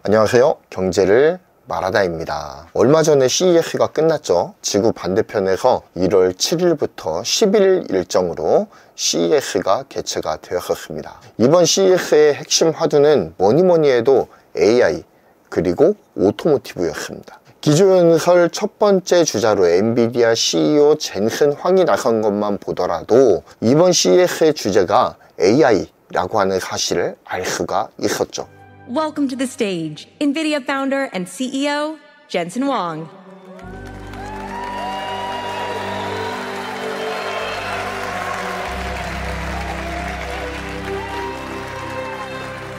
안녕하세요. 경제를 말하다입니다. 얼마 전에 CES가 끝났죠. 지구 반대편에서 1월 7일부터 11일 일정으로 CES가 개최가 되었습니다. 이번 CES의 핵심 화두는 뭐니 해도 AI 그리고 오토모티브였습니다. 기조연설 첫 번째 주자로 엔비디아 CEO 젠슨 황이 나선 것만 보더라도 이번 CES의 주제가 AI라고 하는 사실을 알 수가 있었죠. Welcome to the stage, NVIDIA founder and CEO, Jensen Huang.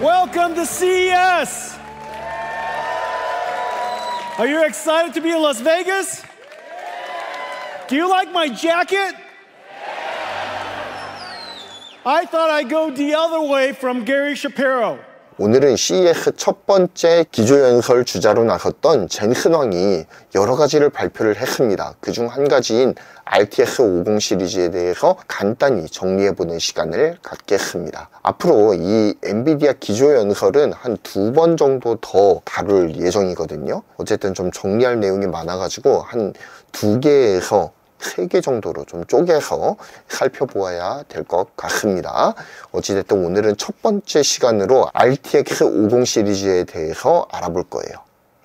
Welcome to CES! Are you excited to be in Las Vegas? Do you like my jacket? I thought I'd go the other way from Gary Shapiro. 오늘은 CES 첫 번째 기조연설 주자로 나섰던 젠슨 황이 여러 가지를 발표를 했습니다. 그중 한 가지인 RTX 50 시리즈에 대해서 간단히 정리해보는 시간을 갖겠습니다. 앞으로 이 엔비디아 기조연설은 한 2번 정도 더 다룰 예정이거든요. 어쨌든 좀 정리할 내용이 많아가지고 한 2개에서 3개 정도로 좀 쪼개서 살펴보아야 될 것 같습니다. 어찌됐든 오늘은 첫 번째 시간으로 RTX 50 시리즈에 대해서 알아볼 거예요.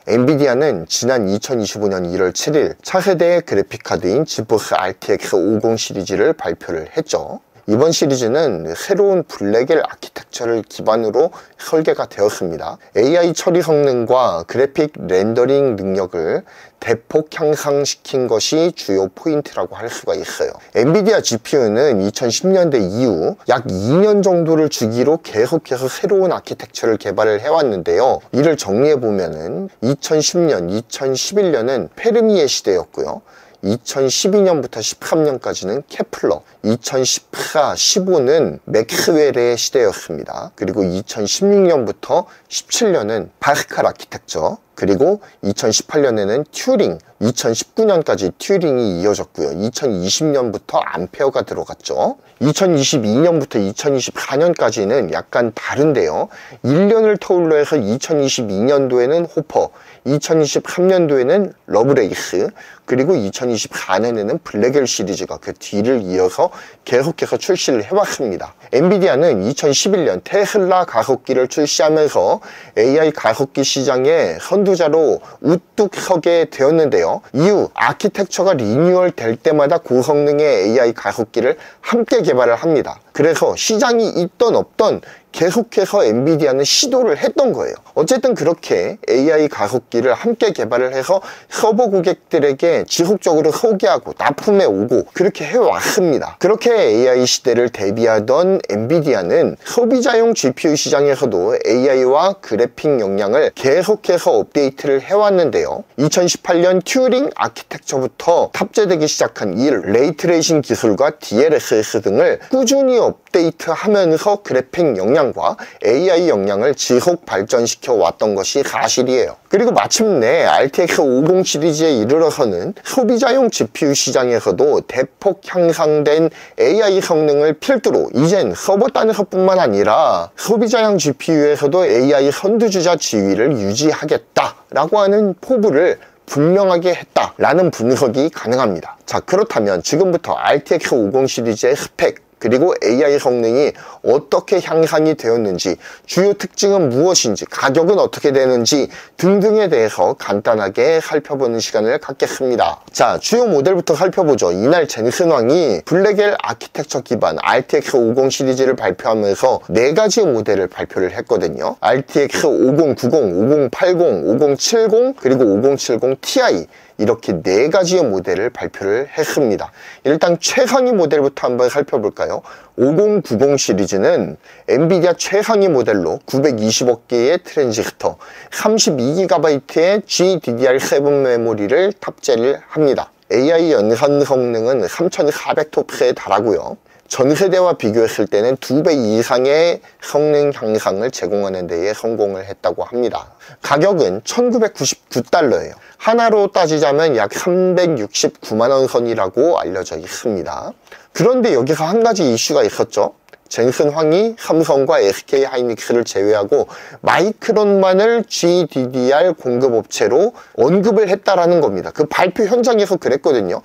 엔비디아는 지난 2025년 1월 7일 차세대 그래픽카드인 지포스 RTX 50 시리즈를 발표를 했죠. 이번 시리즈는 새로운 블랙엘 아키텍처를 기반으로 설계가 되었습니다. AI 처리 성능과 그래픽 렌더링 능력을 대폭 향상시킨 것이 주요 포인트라고 할 수가 있어요. 엔비디아 GPU는 2010년대 이후 약 2년 정도를 주기로 계속해서 새로운 아키텍처를 개발을 해왔는데요. 이를 정리해보면은 2010년, 2011년은 페르미의 시대였고요. 2012년부터 13년까지는 케플러, 2014, 15는 맥스웰의 시대였습니다. 그리고 2016년부터 17년은 파스칼 아키텍처, 그리고 2018년에는 튜링, 2019년까지 튜링이 이어졌고요. 2020년부터 암페어가 들어갔죠. 2022년부터 2024년까지는 약간 다른데요. 1년을 터울로 해서 2022년도에는 호퍼, 2023년도에는 러브레이스, 그리고 2024년에는 블랙엘 시리즈가 그 뒤를 이어서 계속해서 출시를 해왔습니다. 엔비디아는 2011년 테슬라 가속기를 출시하면서 AI 가속기 시장의 선두자로 우뚝 서게 되었는데요. 이후 아키텍처가 리뉴얼 될 때마다 고성능의 AI 가속기를 함께 개발을 합니다. 그래서 시장이 있던 없던 계속해서 엔비디아는 시도를 했던 거예요. 어쨌든 그렇게 AI 가속기를 함께 개발을 해서 서버 고객들에게 지속적으로 소개하고 납품해 오고 그렇게 해왔습니다. 그렇게 AI 시대를 대비하던 엔비디아는 소비자용 GPU 시장에서도 AI와 그래픽 역량을 계속해서 업데이트를 해왔는데요. 2018년 튜링 아키텍처부터 탑재되기 시작한 이 레이트레이싱 기술과 DLSS 등을 꾸준히 업데이트하면서 그래픽 역량과 AI 역량을 지속 발전시켜 왔던 것이 사실이에요. 그리고 마침내 RTX 50 시리즈에 이르러서는 소비자용 GPU 시장에서도 대폭 향상된 AI 성능을 필두로 이젠 서버 단에서 뿐만 아니라 소비자용 GPU에서도 AI 선두주자 지위를 유지하겠다라고 하는 포부를 분명하게 했다라는 분석이 가능합니다. 자, 그렇다면 지금부터 RTX 50 시리즈의 스펙 그리고 AI 성능이 어떻게 향상이 되었는지, 주요 특징은 무엇인지, 가격은 어떻게 되는지 등등에 대해서 간단하게 살펴보는 시간을 갖겠습니다. 자, 주요 모델부터 살펴보죠. 이날 젠슨 황이 블랙엘 아키텍처 기반 RTX 50 시리즈를 발표하면서 4가지 모델을 발표를 했거든요. RTX 5090, 5080, 5070 그리고 5070 Ti 이렇게 4가지의 모델을 발표를 했습니다. 일단 최상위 모델부터 한번 살펴볼까요? 5090 시리즈는 엔비디아 최상위 모델로 920억 개의 트랜지스터, 32GB의 GDDR7 메모리를 탑재를 합니다. AI 연산 성능은 3400TOPS에 달하고요. 전 세대와 비교했을 때는 2배 이상의 성능 향상을 제공하는 데에 성공을 했다고 합니다. 가격은 $1999예요. 하나로 따지자면 약 369만원 선이라고 알려져 있습니다. 그런데 여기서 한 가지 이슈가 있었죠. 젠슨황이 삼성과 SK 하이닉스를 제외하고 마이크론만을 GDDR 공급업체로 언급을 했다라는 겁니다. 그 발표 현장에서 그랬거든요.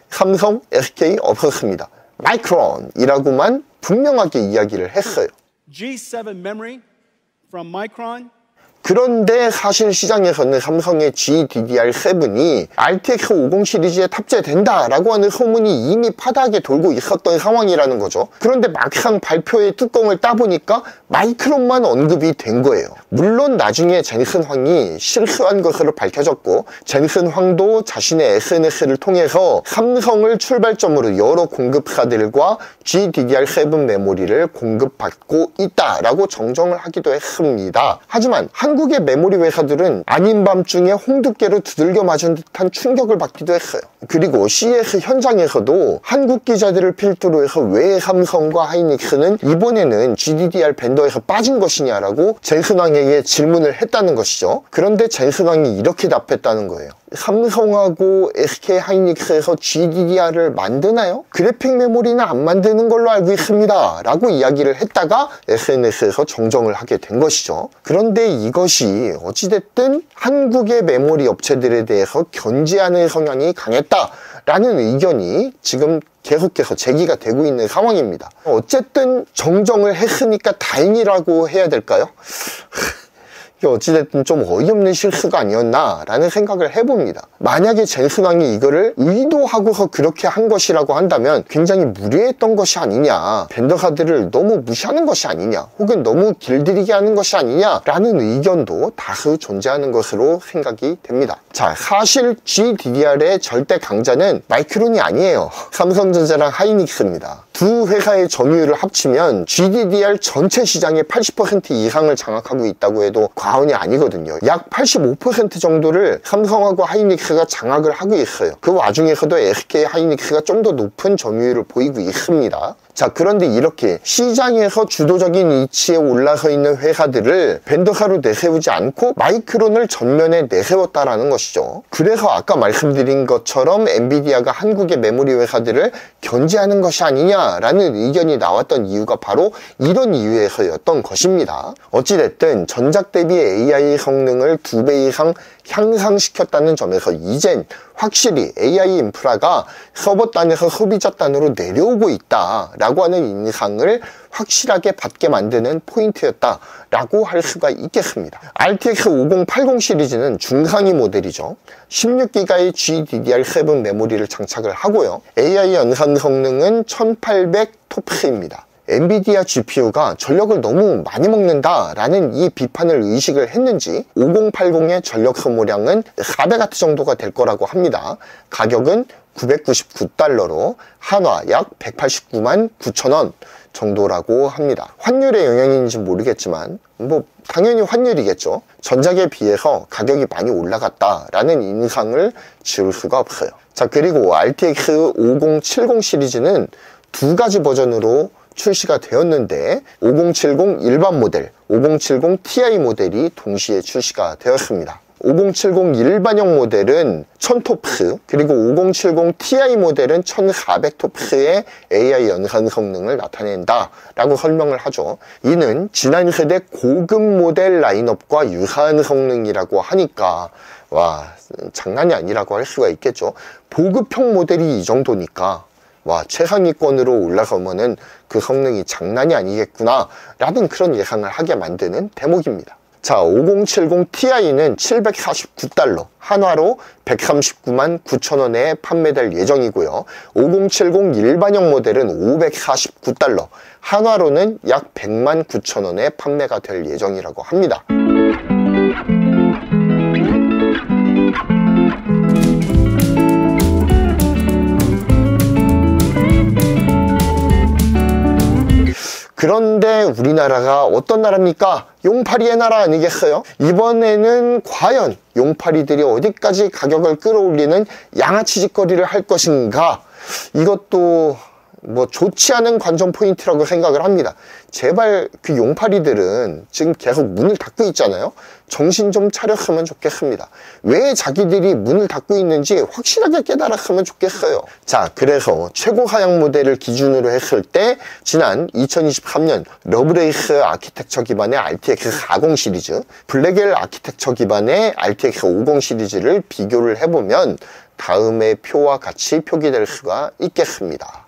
삼성, SK 없었습니다. 마이크론이라고만 분명하게 이야기를 했어요. G7 memory from Micron. 그런데 사실 시장에서는 삼성의 GDDR7이 RTX 50 시리즈에 탑재된다라고 하는 소문이 이미 파다하게 돌고 있었던 상황이라는 거죠. 그런데 막상 발표의 뚜껑을 따보니까 마이크론만 언급이 된 거예요. 물론 나중에 젠슨황이 실수한 것으로 밝혀졌고, 젠슨황도 자신의 SNS를 통해서 삼성을 출발점으로 여러 공급사들과 GDDR7 메모리를 공급받고 있다라고 정정을 하기도 했습니다. 하지만 한국의 메모리 회사들은 아닌 밤중에 홍두깨로 두들겨 맞은 듯한 충격을 받기도 했어요. 그리고 CES 현장에서도 한국 기자들을 필두로 해서 왜 삼성과 하이닉스는 이번에는 GDDR 벤더에서 빠진 것이냐라고 젠슨황에게 질문을 했다는 것이죠. 그런데 젠슨황이 이렇게 답했다는 거예요. 삼성하고 SK 하이닉스에서 GDDR을 만드나요? 그래픽 메모리는 안 만드는 걸로 알고 있습니다 라고 이야기를 했다가 SNS에서 정정을 하게 된 것이죠. 그런데 이것이 어찌됐든 한국의 메모리 업체들에 대해서 견제하는 성향이 강했다라는 의견이 지금 계속해서 제기가 되고 있는 상황입니다. 어쨌든 정정을 했으니까 다행이라고 해야 될까요? 어찌됐든 좀 어이없는 실수가 아니었나 라는 생각을 해봅니다. 만약에 젠슨황이 이거를 의도하고서 그렇게 한 것이라고 한다면 굉장히 무례했던 것이 아니냐, 벤더사들을 너무 무시하는 것이 아니냐, 혹은 너무 길들이게 하는 것이 아니냐 라는 의견도 다수 존재하는 것으로 생각이 됩니다. 자, 사실 GDDR의 절대 강자는 마이크론이 아니에요. 삼성전자랑 하이닉스입니다. 두 회사의 점유율을 합치면 GDDR 전체 시장의 80% 이상을 장악하고 있다고 해도 과언이 아니거든요. 약 85% 정도를 삼성하고 하이닉스가 장악을 하고 있어요. 그 와중에서도 SK 하이닉스가 좀 더 높은 점유율을 보이고 있습니다. 자, 그런데 이렇게 시장에서 주도적인 위치에 올라서 있는 회사들을 벤더사로 내세우지 않고 마이크론을 전면에 내세웠다라는 것이죠. 그래서 아까 말씀드린 것처럼 엔비디아가 한국의 메모리 회사들을 견제하는 것이 아니냐라는 의견이 나왔던 이유가 바로 이런 이유에서였던 것입니다. 어찌됐든 전작 대비 AI 성능을 2배 이상 향상시켰다는 점에서 이젠 확실히 AI 인프라가 서버 단에서 소비자 단으로 내려오고 있다라고 하는 인상을 확실하게 받게 만드는 포인트였다라고 할 수가 있겠습니다. RTX 5080 시리즈는 중상위 모델이죠. 16기가의 GDDR7 메모리를 장착을 하고요. AI 연산 성능은 1800 TOPS입니다. 엔비디아 GPU가 전력을 너무 많이 먹는다라는 이 비판을 의식을 했는지 5080의 전력 소모량은 400W 정도가 될 거라고 합니다. 가격은 $999로 한화 약 189만 9천원 정도라고 합니다. 환율의 영향인지 모르겠지만 뭐 당연히 환율이겠죠. 전작에 비해서 가격이 많이 올라갔다라는 인상을 지울 수가 없어요. 자, 그리고 RTX 5070 시리즈는 두 가지 버전으로 출시가 되었는데 5070 일반 모델, 5070 Ti 모델이 동시에 출시가 되었습니다. 5070 일반형 모델은 1000TOPS, 그리고 5070 Ti 모델은 1400TOPS의 AI 연산 성능을 나타낸다 라고 설명을 하죠. 이는 지난 세대 고급 모델 라인업과 유사한 성능이라고 하니까 와, 장난이 아니라고 할 수가 있겠죠. 보급형 모델이 이 정도니까 와, 최상위권으로 올라가면은 그 성능이 장난이 아니겠구나 라는 그런 예상을 하게 만드는 대목입니다. 자, 5070 Ti는 $749, 한화로 139만 9천원에 판매될 예정이고요. 5070 일반형 모델은 $549, 한화로는 약 100만 9천원에 판매가 될 예정이라고 합니다. 그런데 우리나라가 어떤 나라입니까? 용팔이의 나라 아니겠어요? 이번에는 과연 용팔이들이 어디까지 가격을 끌어올리는 양아치 짓거리를 할 것인가? 이것도 뭐 좋지 않은 관전 포인트라고 생각을 합니다. 제발 그 용팔이들은 지금 계속 문을 닫고 있잖아요. 정신 좀 차렸으면 좋겠습니다. 왜 자기들이 문을 닫고 있는지 확실하게 깨달았으면 좋겠어요. 자, 그래서 최고 하향 모델을 기준으로 했을 때 지난 2023년 러브레이스 아키텍처 기반의 RTX 40 시리즈, 블랙엘 아키텍처 기반의 RTX 50 시리즈를 비교를 해보면 다음의 표와 같이 표기될 수가 있겠습니다.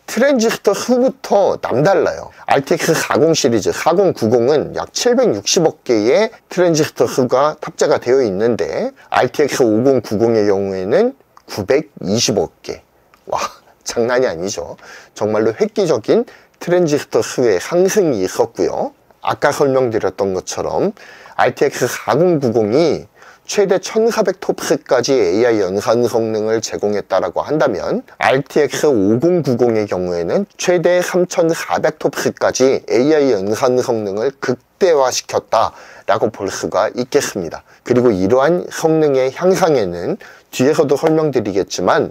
트랜지스터 수부터 남달라요. RTX 40 시리즈 4090은 약 760억 개의 트랜지스터 수가 탑재가 되어 있는데 RTX 5090의 경우에는 920억 개. 와, 장난이 아니죠. 정말로 획기적인 트랜지스터 수의 상승이 있었고요. 아까 설명드렸던 것처럼 RTX 4090이 최대 1400TOPS까지 AI 연산 성능을 제공했다라고 한다면 RTX 5090의 경우에는 최대 3400TOPS까지 AI 연산 성능을 극대화시켰다라고 볼 수가 있겠습니다. 그리고 이러한 성능의 향상에는 뒤에서도 설명드리겠지만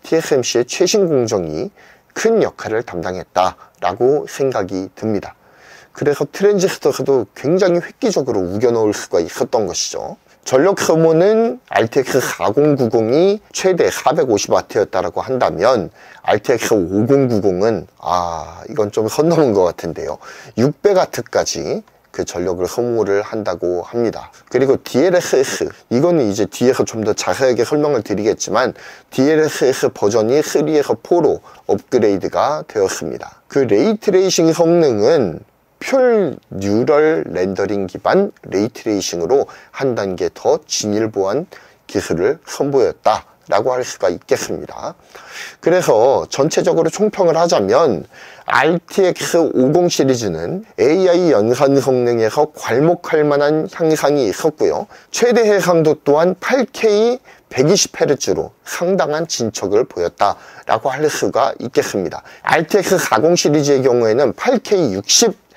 TSMC의 최신 공정이 큰 역할을 담당했다라고 생각이 듭니다. 그래서 트랜지스터에서도 굉장히 획기적으로 우겨넣을 수가 있었던 것이죠. 전력 소모는 RTX 4090이 최대 450W였다라고 한다면 RTX 5090은 이건 좀 선 넘은 것 같은데요. 600W까지 그 전력을 소모를 한다고 합니다. 그리고 DLSS, 이거는 이제 뒤에서 좀 더 자세하게 설명을 드리겠지만 DLSS 버전이 3에서 4로 업그레이드가 되었습니다. 그 레이트레이싱 성능은 퓨어 뉴럴 렌더링 기반 레이트레이싱으로 한 단계 더 진일보한 기술을 선보였다라고 할 수가 있겠습니다. 그래서 전체적으로 총평을 하자면 RTX 50 시리즈는 AI 연산 성능에서 괄목할 만한 향상이 있었고요. 최대 해상도 또한 8K 120Hz로 상당한 진척을 보였다라고 할 수가 있겠습니다. RTX 40 시리즈의 경우에는 8K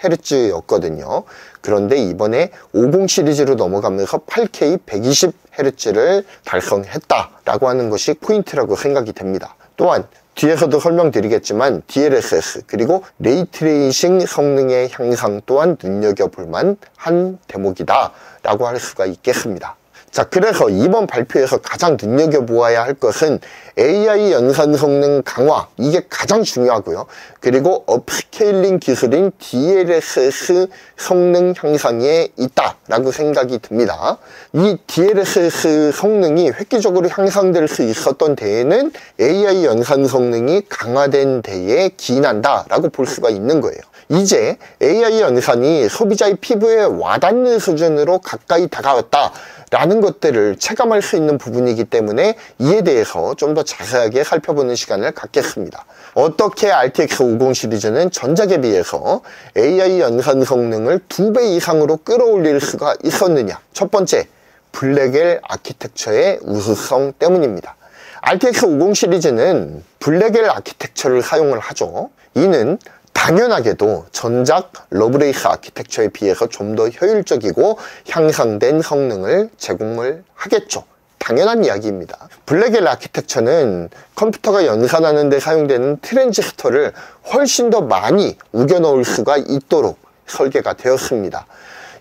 60Hz였거든요. 그런데 이번에 50 시리즈로 넘어가면서 8K 120Hz를 달성했다라고 하는 것이 포인트라고 생각이 됩니다. 또한 뒤에서도 설명드리겠지만 DLSS 그리고 레이트레이싱 성능의 향상 또한 눈여겨볼 만한 대목이다 라고 할 수가 있겠습니다. 자, 그래서 이번 발표에서 가장 눈여겨보아야 할 것은 AI 연산 성능 강화, 이게 가장 중요하고요. 그리고 업스케일링 기술인 DLSS 성능 향상에 있다라고 생각이 듭니다. 이 DLSS 성능이 획기적으로 향상될 수 있었던 데에는 AI 연산 성능이 강화된 데에 기인한다라고 볼 수가 있는 거예요. 이제 AI 연산이 소비자의 피부에 와닿는 수준으로 가까이 다가왔다 라는 것들을 체감할 수 있는 부분이기 때문에 이에 대해서 좀 더 자세하게 살펴보는 시간을 갖겠습니다. 어떻게 RTX 50 시리즈는 전작에 비해서 AI 연산 성능을 2배 이상으로 끌어올릴 수가 있었느냐? 첫 번째, 블랙엘 아키텍처의 우수성 때문입니다. RTX 50 시리즈는 블랙엘 아키텍처를 사용을 하죠. 이는 당연하게도 전작 러브레이스 아키텍처에 비해서 좀 더 효율적이고 향상된 성능을 제공을 하겠죠. 당연한 이야기입니다. 블랙엘 아키텍처는 컴퓨터가 연산하는 데 사용되는 트랜지스터를 훨씬 더 많이 우겨넣을 수가 있도록 설계가 되었습니다.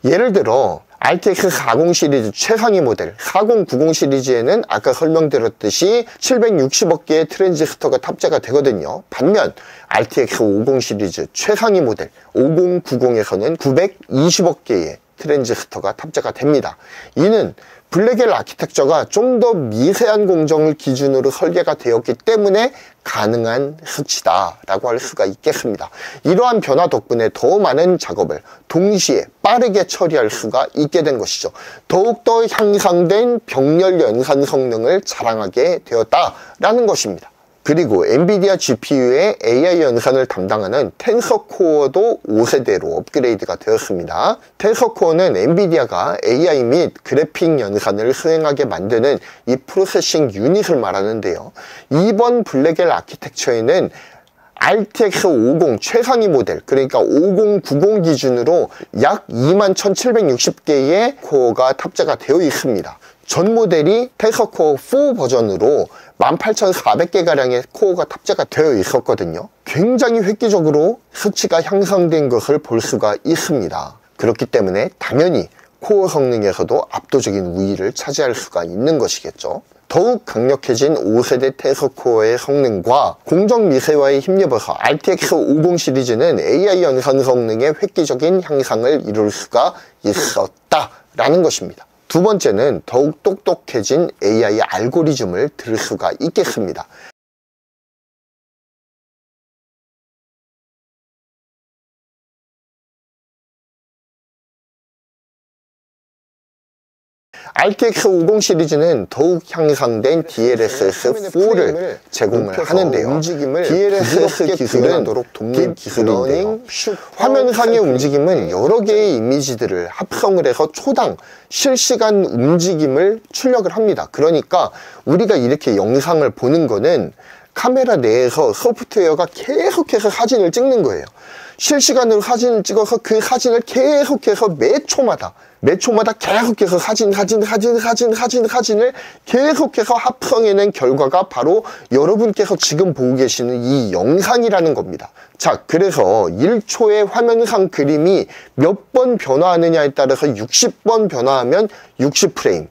예를 들어 RTX 40 시리즈 최상위 모델 4090 시리즈에는 아까 설명드렸듯이 760억 개의 트랜지스터가 탑재가 되거든요. 반면 RTX 50 시리즈 최상위 모델 5090에서는 920억 개의 트랜지스터가 탑재가 됩니다. 이는 블랙엘 아키텍처가 좀 더 미세한 공정을 기준으로 설계가 되었기 때문에 가능한 수치다라고 할 수가 있겠습니다. 이러한 변화 덕분에 더 많은 작업을 동시에 빠르게 처리할 수가 있게 된 것이죠. 더욱더 향상된 병렬 연산 성능을 자랑하게 되었다라는 것입니다. 그리고 엔비디아 GPU의 AI 연산을 담당하는 텐서 코어도 5세대로 업그레이드가 되었습니다. 텐서 코어는 엔비디아가 AI 및 그래픽 연산을 수행하게 만드는 이 프로세싱 유닛을 말하는데요. 이번 블랙엘 아키텍처에는 RTX 50 최상위 모델, 그러니까 5090 기준으로 약 21,760개의 코어가 탑재가 되어 있습니다. 전 모델이 테슬라 코어 4 버전으로 18,400개가량의 코어가 탑재가 되어 있었거든요. 굉장히 획기적으로 수치가 향상된 것을 볼 수가 있습니다. 그렇기 때문에 당연히 코어 성능에서도 압도적인 우위를 차지할 수가 있는 것이겠죠. 더욱 강력해진 5세대 테슬라 코어의 성능과 공정 미세화에 힘입어서 RTX 50 시리즈는 AI 영상 성능의 획기적인 향상을 이룰 수가 있었다라는 것입니다. 두 번째는 더욱 똑똑해진 AI 알고리즘을 들 수가 있겠습니다. RTX 50 시리즈는 더욱 향상된 DLSS4를 제공을 하는데요. DLSS 기술은 딥러닝, 화면상의 움직임은 여러 개의 이미지들을 합성을 해서 초당 실시간 움직임을 출력을 합니다. 그러니까 우리가 이렇게 영상을 보는 거는 카메라 내에서 소프트웨어가 계속해서 사진을 찍는 거예요. 실시간으로 사진을 찍어서 그 사진을 계속해서 매 초마다 계속해서 사진을 계속해서 합성해낸 결과가 바로 여러분께서 지금 보고 계시는 이 영상이라는 겁니다. 자, 그래서 1초의 화면상 그림이 몇 번 변화하느냐에 따라서 60번 변화하면 60프레임,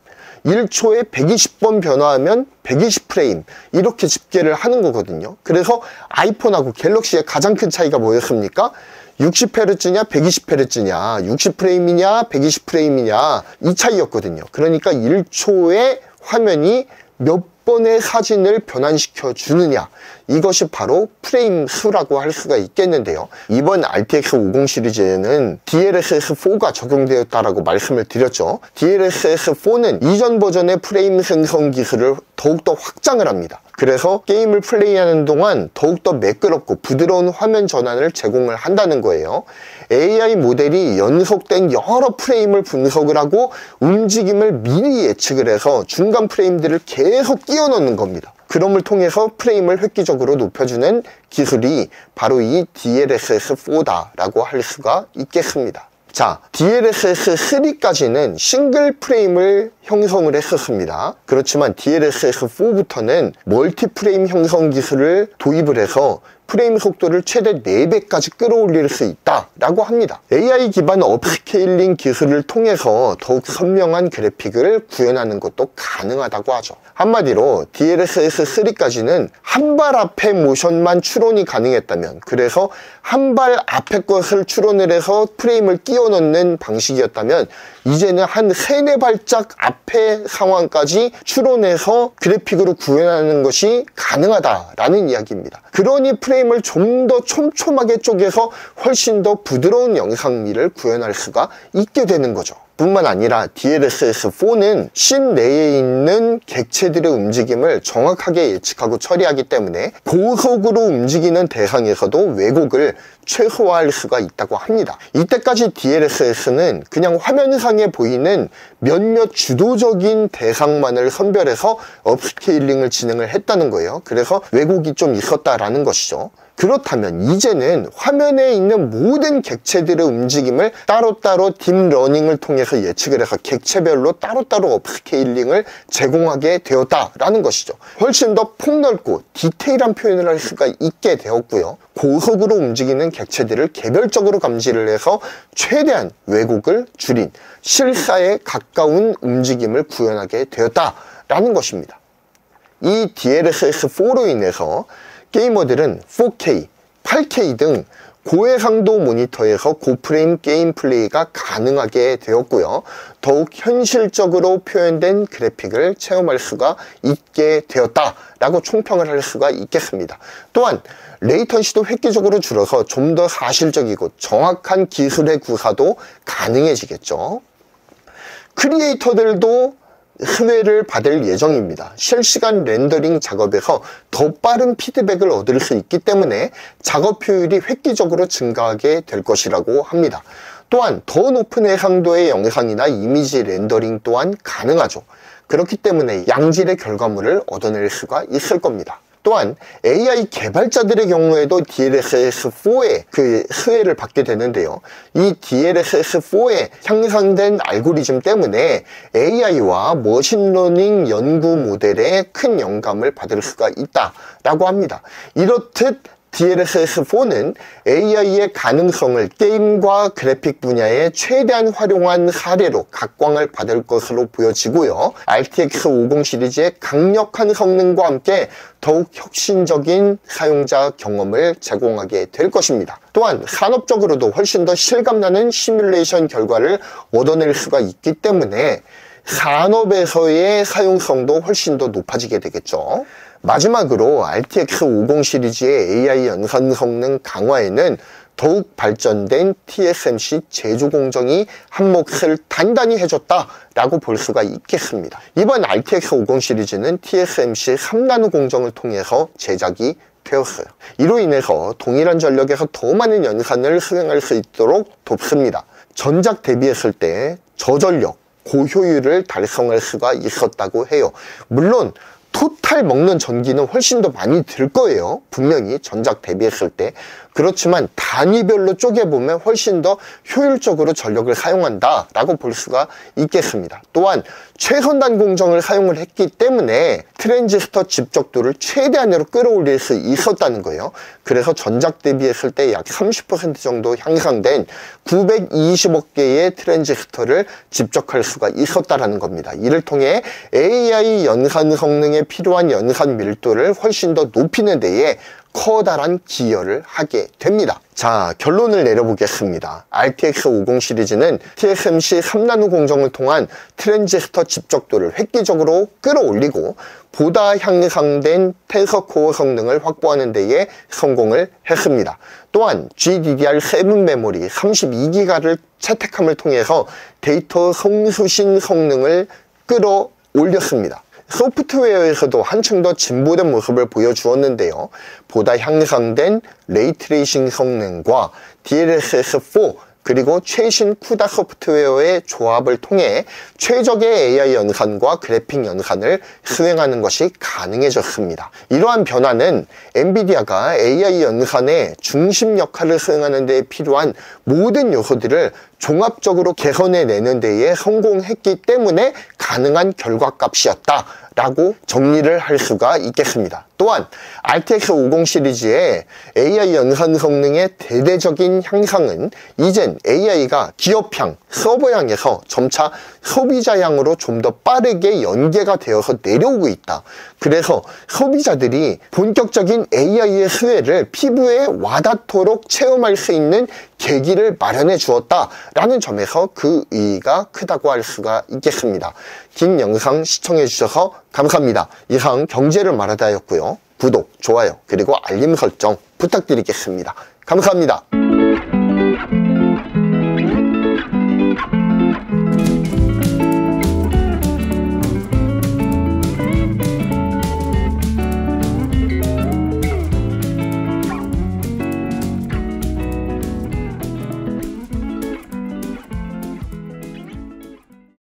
1초에 120번 변화하면 120프레임, 이렇게 집계를 하는 거거든요. 그래서 아이폰하고 갤럭시의 가장 큰 차이가 뭐였습니까? 60Hz냐 120Hz냐, 60프레임이냐 120프레임이냐, 이 차이였거든요. 그러니까 1초에 화면이 몇 번의 사진을 변환시켜 주느냐, 이것이 바로 프레임 수라고 할 수가 있겠는데요. 이번 RTX 50 시리즈에는 DLSS4가 적용되었다라고 말씀을 드렸죠. DLSS4는 이전 버전의 프레임 생성 기술을 더욱더 확장을 합니다. 그래서 게임을 플레이하는 동안 더욱더 매끄럽고 부드러운 화면 전환을 제공을 한다는 거예요. AI 모델이 연속된 여러 프레임을 분석을 하고 움직임을 미리 예측을 해서 중간 프레임들을 계속 끼워 넣는 겁니다. 그럼을 통해서 프레임을 획기적으로 높여주는 기술이 바로 이 DLSS4다라고 할 수가 있겠습니다. 자, DLSS3까지는 싱글 프레임을 형성을 했었습니다. 그렇지만 DLSS4부터는 멀티 프레임 형성 기술을 도입을 해서 프레임 속도를 최대 4배까지 끌어올릴 수 있다라고 합니다. AI 기반 업스케일링 기술을 통해서 더욱 선명한 그래픽을 구현하는 것도 가능하다고 하죠. 한마디로 DLSS3까지는 한 발 앞에 모션만 추론이 가능했다면, 그래서 한 발 앞에 것을 추론을 해서 프레임을 끼워 넣는 방식이었다면, 이제는 한 3-4발짝 앞의 상황까지 추론해서 그래픽으로 구현하는 것이 가능하다라는 이야기입니다. 그러니 프레임을 좀 더 촘촘하게 쪼개서 훨씬 더 부드러운 영상미를 구현할 수가 있게 되는 거죠. 뿐만 아니라 DLSS4는 씬 내에 있는 객체들의 움직임을 정확하게 예측하고 처리하기 때문에 고속으로 움직이는 대상에서도 왜곡을 최소화할 수가 있다고 합니다. 이때까지 DLSS는 그냥 화면상에 보이는 몇몇 주도적인 대상만을 선별해서 업스케일링을 진행을 했다는 거예요. 그래서 왜곡이 좀 있었다라는 것이죠. 그렇다면 이제는 화면에 있는 모든 객체들의 움직임을 따로따로 딥러닝을 통해서 예측을 해서 객체별로 따로따로 업스케일링을 제공하게 되었다라는 것이죠. 훨씬 더 폭넓고 디테일한 표현을 할 수가 있게 되었고요. 고속으로 움직이는 객체들을 개별적으로 감지를 해서 최대한 왜곡을 줄인 실사에 가까운 움직임을 구현하게 되었다라는 것입니다. 이 DLSS4로 인해서 게이머들은 4K, 8K 등 고해상도 모니터에서 고프레임 게임 플레이가 가능하게 되었고요. 더욱 현실적으로 표현된 그래픽을 체험할 수가 있게 되었다라고 총평을 할 수가 있겠습니다. 또한 레이턴시도 획기적으로 줄어서 좀 더 사실적이고 정확한 기술의 구사도 가능해지겠죠. 크리에이터들도 흡외를 받을 예정입니다. 실시간 렌더링 작업에서 더 빠른 피드백을 얻을 수 있기 때문에 작업 효율이 획기적으로 증가하게 될 것이라고 합니다. 또한 더 높은 해상도의 영상이나 이미지 렌더링 또한 가능하죠. 그렇기 때문에 양질의 결과물을 얻어낼 수가 있을 겁니다. 또한 AI 개발자들의 경우에도 DLSS4의 그 수혜를 받게 되는데요. 이 DLSS4의 향상된 알고리즘 때문에 AI와 머신러닝 연구 모델에 큰 영감을 받을 수가 있다라고 합니다. 이렇듯 DLSS4는 AI의 가능성을 게임과 그래픽 분야에 최대한 활용한 사례로 각광을 받을 것으로 보여지고요. RTX 50 시리즈의 강력한 성능과 함께 더욱 혁신적인 사용자 경험을 제공하게 될 것입니다. 또한 산업적으로도 훨씬 더 실감나는 시뮬레이션 결과를 얻어낼 수가 있기 때문에 산업에서의 사용성도 훨씬 더 높아지게 되겠죠. 마지막으로 RTX 50 시리즈의 AI 연산 성능 강화에는 더욱 발전된 TSMC 제조 공정이 한 몫을 단단히 해줬다라고 볼 수가 있겠습니다. 이번 RTX 50 시리즈는 TSMC 3나노 공정을 통해서 제작이 되었어요. 이로 인해서 동일한 전력에서 더 많은 연산을 수행할 수 있도록 돕습니다. 전작 대비했을 때 저전력, 고효율을 달성할 수가 있었다고 해요. 물론 토탈 먹는 전기는 훨씬 더 많이 들 거예요. 분명히 전작 대비했을 때. 그렇지만 단위별로 쪼개보면 훨씬 더 효율적으로 전력을 사용한다 라고 볼 수가 있겠습니다. 또한 최선단 공정을 사용을 했기 때문에 트랜지스터 집적도를 최대한으로 끌어올릴 수 있었다는 거예요. 그래서 전작 대비했을 때 약 30% 정도 향상된 920억 개의 트랜지스터를 집적할 수가 있었다는 겁니다. 이를 통해 AI 연산 성능에 필요한 연산 밀도를 훨씬 더 높이는 데에 커다란 기여를 하게 됩니다. 자, 결론을 내려보겠습니다. RTX 50 시리즈는 TSMC 3나노 공정을 통한 트랜지스터 집적도를 획기적으로 끌어올리고 보다 향상된 텐서 코어 성능을 확보하는 데에 성공을 했습니다. 또한 GDDR7 메모리 32기가를 채택함을 통해서 데이터 송수신 성능을 끌어올렸습니다. 소프트웨어에서도 한층 더 진보된 모습을 보여주었는데요. 보다 향상된 레이트레이싱 성능과 DLSS4 그리고 최신 쿠다 소프트웨어의 조합을 통해 최적의 AI 연산과 그래픽 연산을 수행하는 것이 가능해졌습니다. 이러한 변화는 엔비디아가 AI 연산의 중심 역할을 수행하는 데 필요한 모든 요소들을 종합적으로 개선해내는 데에 성공했기 때문에 가능한 결과값이었다 라고 정리를 할 수가 있겠습니다. 또한 RTX 50 시리즈의 AI 연산 성능의 대대적인 향상은 이젠 AI가 기업향, 서버향에서 점차 소비자향으로 좀 더 빠르게 연계가 되어서 내려오고 있다. 그래서 소비자들이 본격적인 AI의 수혜를 피부에 와닿도록 체험할 수 있는 계기를 마련해 주었다라는 점에서 그 의의가 크다고 할 수가 있겠습니다. 긴 영상 시청해 주셔서 감사합니다. 이상 경제를 말하다였고요. 구독, 좋아요, 그리고 알림 설정 부탁드리겠습니다. 감사합니다.